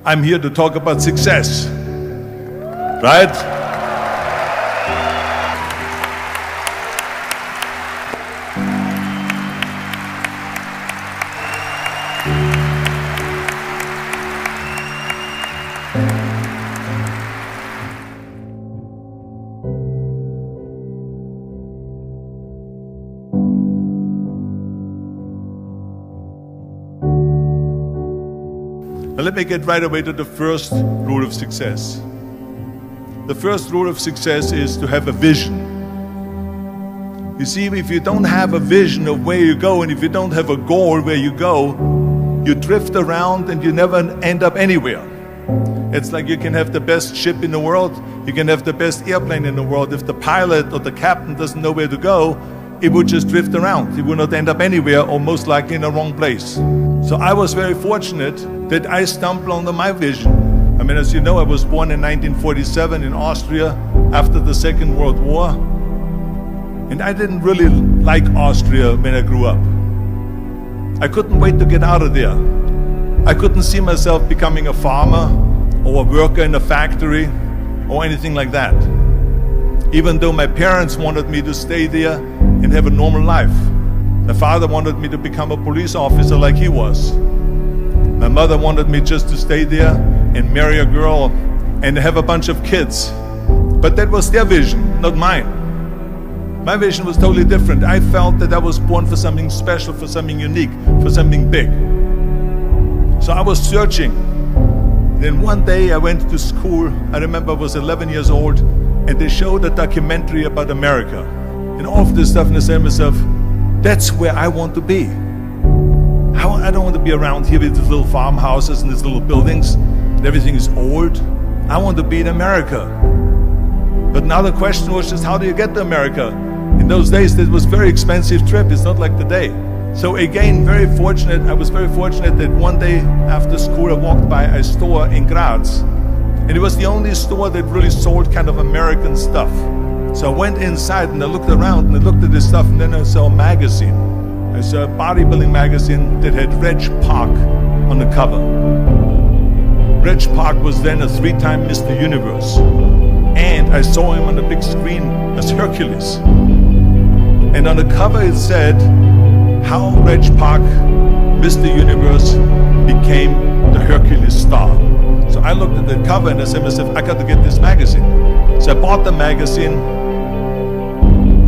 I'm here to talk about success, right? Now let me get right away to the first rule of success. The first rule of success is to have a vision. You see, if you don't have a vision of where you go, and if you don't have a goal where you go, you drift around and you never end up anywhere. It's like you can have the best ship in the world, you can have the best airplane in the world. If the pilot or the captain doesn't know where to go, it would just drift around. It would not end up anywhere, or most likely in the wrong place. So I was very fortunate that I stumbled onto my vision. I mean, as you know, I was born in 1947 in Austria after the Second World War. And I didn't really like Austria when I grew up. I couldn't wait to get out of there. I couldn't see myself becoming a farmer or a worker in a factory or anything like that. Even though my parents wanted me to stay there and have a normal life. My father wanted me to become a police officer like he was. My mother wanted me just to stay there and marry a girl and have a bunch of kids. But that was their vision, not mine. My vision was totally different. I felt that I was born for something special, for something unique, for something big. So I was searching. Then one day I went to school. I remember I was 11 years old, and they showed a documentary about America and all of this stuff, and I said to myself, that's where I want to be. I don't want to be around here with these little farmhouses and these little buildings and everything is old. I want to be in America. But now the question was just, how do you get to America? In those days, it was a very expensive trip. It's not like today. So again, I was very fortunate that one day after school I walked by a store in Graz. And it was the only store that really sold kind of American stuff. So I went inside and I looked around and I looked at this stuff, and then I saw a magazine. I saw a bodybuilding magazine that had Reg Park on the cover. Reg Park was then a 3-time Mr. Universe. And I saw him on the big screen as Hercules. And on the cover it said, how Reg Park, Mr. Universe, became the Hercules star. So I looked at the cover and I said to myself, I got to get this magazine. So I bought the magazine,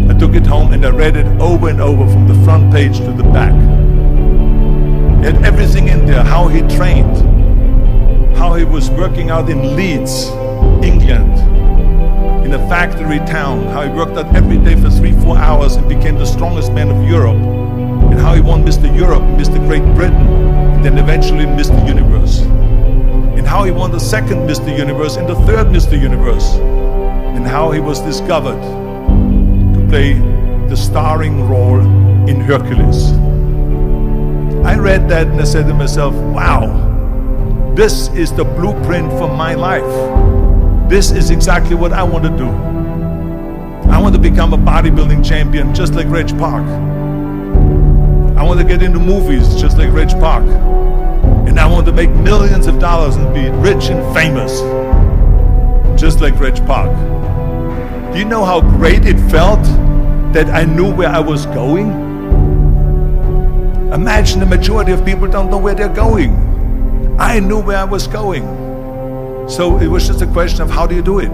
I took it home and I read it over and over from the front page to the back. It had everything in there, how he trained, how he was working out in Leeds, England, in a factory town, how he worked out every day for 3-4 hours and became the strongest man of Europe, and how he won Mr. Europe, Mr. Great Britain, and then eventually Mr. Universe. And how he won the second Mr. Universe and the third Mr. Universe, and how he was discovered to play the starring role in Hercules. I read that and I said to myself, wow, this is the blueprint for my life. This is exactly what I want to do. I want to become a bodybuilding champion just like Reg Park. I want to get into movies just like Reg Park. And I want to make millions of dollars and be rich and famous just like Reg Park. Do you know how great it felt that I knew where I was going? Imagine the majority of people don't know where they're going. I knew where I was going. So it was just a question of how do you do it?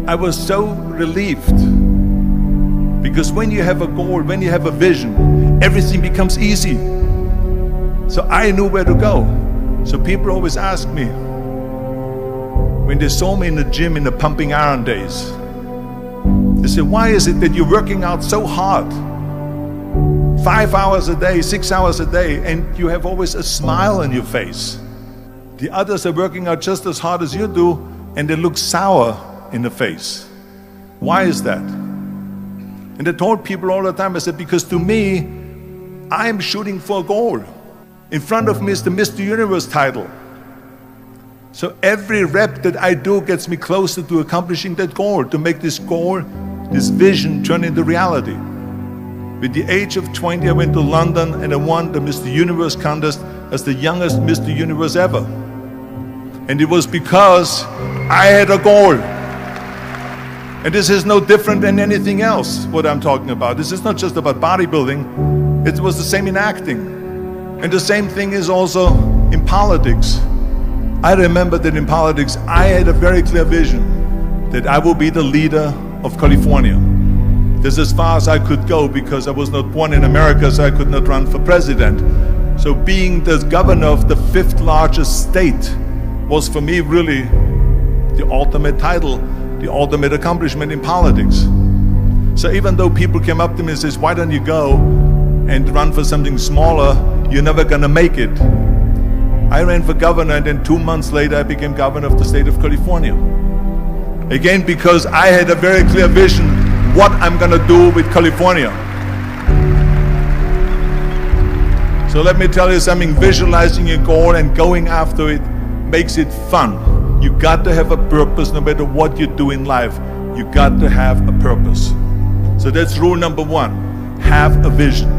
I was so relieved. Because when you have a goal, when you have a vision, everything becomes easy. So I knew where to go. So people always ask me, when they saw me in the gym in the pumping iron days, they said, why is it that you're working out so hard? 5 hours a day, 6 hours a day, and you have always a smile on your face. The others are working out just as hard as you do, and they look sour in the face. Why is that? And I told people all the time, I said, because to me, I'm shooting for a goal. In front of me is the Mr. Universe title. So every rep that I do gets me closer to accomplishing that goal, to make this goal, this vision turn into reality. With the age of 20, I went to London and I won the Mr. Universe contest as the youngest Mr. Universe ever. And it was because I had a goal. And this is no different than anything else, what I'm talking about. This is not just about bodybuilding. It was the same in acting. And the same thing is also in politics. I remember that in politics, I had a very clear vision that I will be the leader of California. This is as far as I could go because I was not born in America, so I could not run for president. So being the governor of the 5th largest state was for me really the ultimate title, the ultimate accomplishment in politics. So even though people came up to me and says, why don't you go and run for something smaller, you're never gonna make it. I ran for governor, and then 2 months later I became governor of the state of California. Again, because I had a very clear vision what I'm gonna do with California. So let me tell you something, visualizing your goal and going after it makes it fun. You got to have a purpose no matter what you do in life. You got to have a purpose. So that's rule number 1, have a vision.